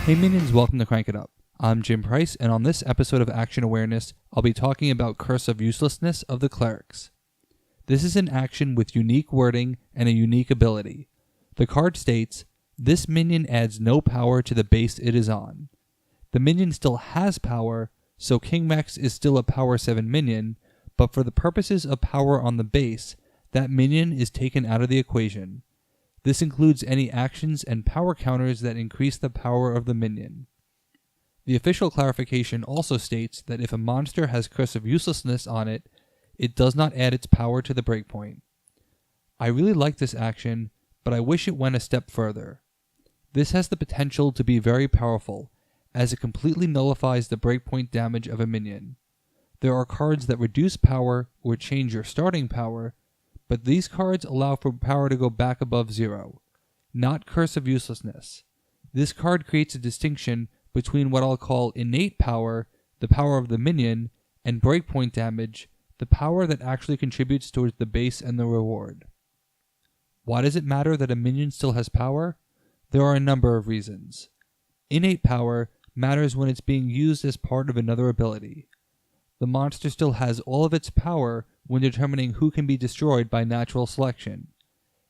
Hey minions, welcome to Crank It Up. I'm Jim Price, and on this episode of Action Awareness, I'll be talking about Curse of Uselessness of the Clerics. This is an action with unique wording and a unique ability. The card states, this minion adds no power to the base it is on. The minion still has power, so King Rex is still a power 7 minion, but for the purposes of power on the base, that minion is taken out of the equation. This includes any actions and power counters that increase the power of the minion. The official clarification also states that if a monster has Curse of Uselessness on it, it does not add its power to the breakpoint. I really like this action, but I wish it went a step further. This has the potential to be very powerful, as it completely nullifies the breakpoint damage of a minion. There are cards that reduce power or change your starting power, but these cards allow for power to go back above 0, not Curse of Uselessness. This card creates a distinction between what I'll call innate power, the power of the minion, and breakpoint damage, the power that actually contributes towards the base and the reward. Why does it matter that a minion still has power? There are a number of reasons. Innate power matters when it's being used as part of another ability. The monster still has all of its power when determining who can be destroyed by natural selection.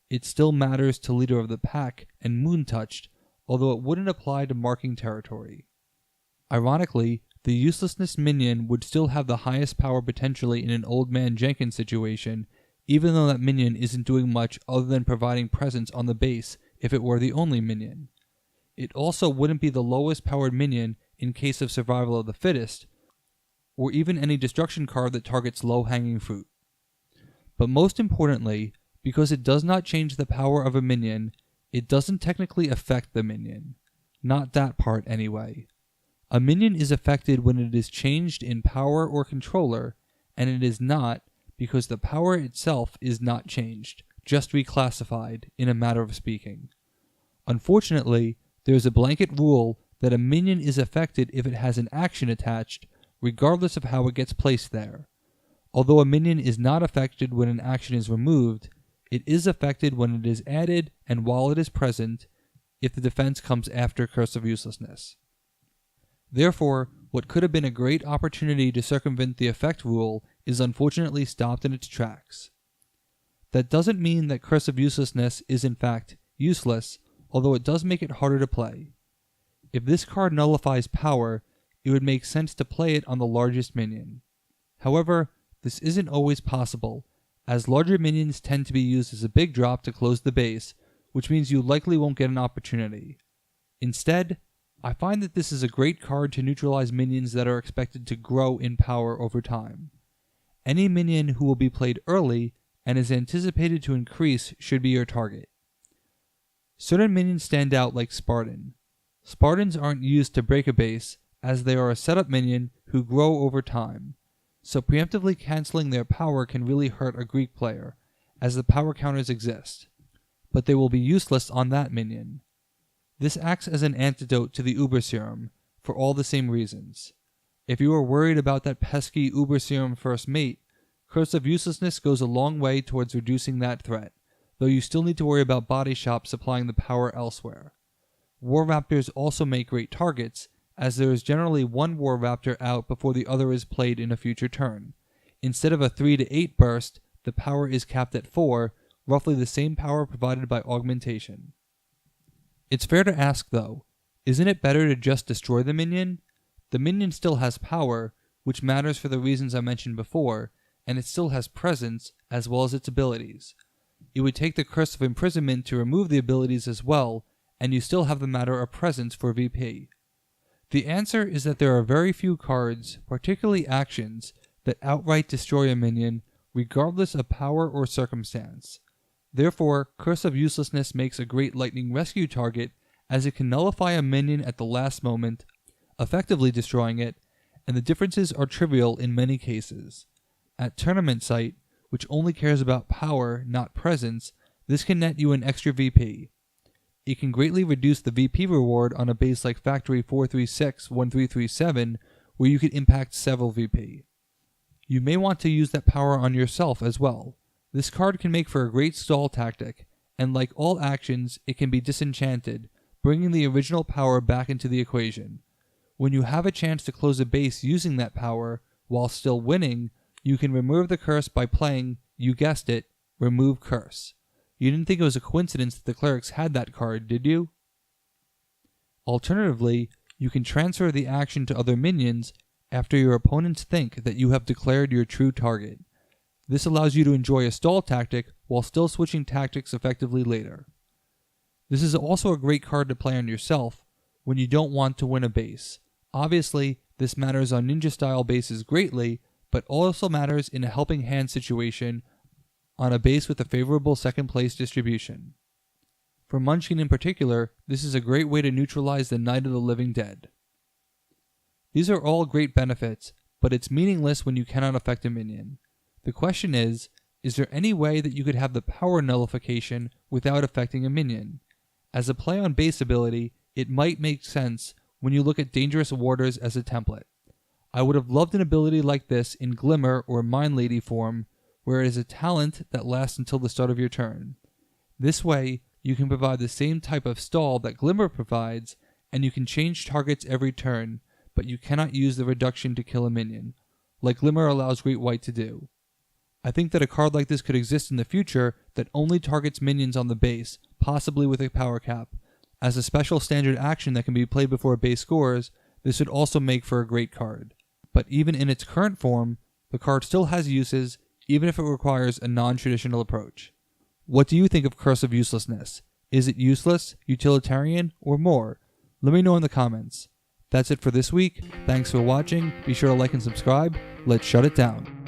It still matters to Leader of the Pack and Moon Touched, although it wouldn't apply to marking territory. Ironically, the Uselessness minion would still have the highest power potentially in an Old Man Jenkins situation, even though that minion isn't doing much other than providing presence on the base if it were the only minion. It also wouldn't be the lowest powered minion in case of survival of the fittest, or even any destruction card that targets low-hanging fruit. But most importantly, because it does not change the power of a minion, it doesn't technically affect the minion. Not that part anyway. A minion is affected when it is changed in power or controller, and it is not because the power itself is not changed, just reclassified, in a matter of speaking. Unfortunately, there is a blanket rule that a minion is affected if it has an action attached, regardless of how it gets placed there. Although a minion is not affected when an action is removed, it is affected when it is added and while it is present, if the defense comes after Curse of Uselessness. Therefore, what could have been a great opportunity to circumvent the effect rule is unfortunately stopped in its tracks. That doesn't mean that Curse of Uselessness is in fact useless, although it does make it harder to play. If this card nullifies power, it would make sense to play it on the largest minion. However, this isn't always possible, as larger minions tend to be used as a big drop to close the base, which means you likely won't get an opportunity. Instead, I find that this is a great card to neutralize minions that are expected to grow in power over time. Any minion who will be played early and is anticipated to increase should be your target. Certain minions stand out like Spartan. Spartans aren't used to break a base, as they are a setup minion who grow over time, so preemptively cancelling their power can really hurt a Greek player, as the power counters exist, but they will be useless on that minion. This acts as an antidote to the Uber Serum, for all the same reasons. If you are worried about that pesky Uber Serum first mate, Curse of Uselessness goes a long way towards reducing that threat, though you still need to worry about Body Shop supplying the power elsewhere. War Raptors also make great targets, as there is generally one War Raptor out before the other is played in a future turn. Instead of a 3 to 8 burst, the power is capped at 4, roughly the same power provided by augmentation. It's fair to ask though, isn't it better to just destroy the minion? The minion still has power, which matters for the reasons I mentioned before, and it still has presence as well as its abilities. It would take the Curse of Imprisonment to remove the abilities as well, and you still have the matter of presence for VP. The answer is that there are very few cards, particularly actions, that outright destroy a minion, regardless of power or circumstance. Therefore, Curse of Uselessness makes a great lightning rescue target, as it can nullify a minion at the last moment, effectively destroying it, and the differences are trivial in many cases. At Tournament Site, which only cares about power, not presence, this can net you an extra VP. It can greatly reduce the VP reward on a base like Factory 436-1337, where you could impact several VP. You may want to use that power on yourself as well. This card can make for a great stall tactic, and like all actions, it can be disenchanted, bringing the original power back into the equation. When you have a chance to close a base using that power, while still winning, you can remove the curse by playing, you guessed it, Remove Curse. You didn't think it was a coincidence that the clerics had that card, did you? Alternatively, you can transfer the action to other minions after your opponents think that you have declared your true target. This allows you to enjoy a stall tactic while still switching tactics effectively later. This is also a great card to play on yourself when you don't want to win a base. Obviously, this matters on ninja-style bases greatly, but also matters in a helping hand situation on a base with a favorable second-place distribution. For Munchkin in particular, this is a great way to neutralize the Night of the Living Dead. These are all great benefits, but it's meaningless when you cannot affect a minion. The question is there any way that you could have the power nullification without affecting a minion? As a play on base ability, it might make sense when you look at Dangerous Warders as a template. I would have loved an ability like this in Glimmer or Mind Lady form, where it is a talent that lasts until the start of your turn. This way, you can provide the same type of stall that Glimmer provides, and you can change targets every turn, but you cannot use the reduction to kill a minion, like Glimmer allows Great White to do. I think that a card like this could exist in the future that only targets minions on the base, possibly with a power cap. As a special standard action that can be played before a base scores, this would also make for a great card. But even in its current form, the card still has uses, even if it requires a non-traditional approach. What do you think of Curse of Uselessness? Is it useless, utilitarian, or more? Let me know in the comments. That's it for this week. Thanks for watching. Be sure to like and subscribe. Let's shut it down.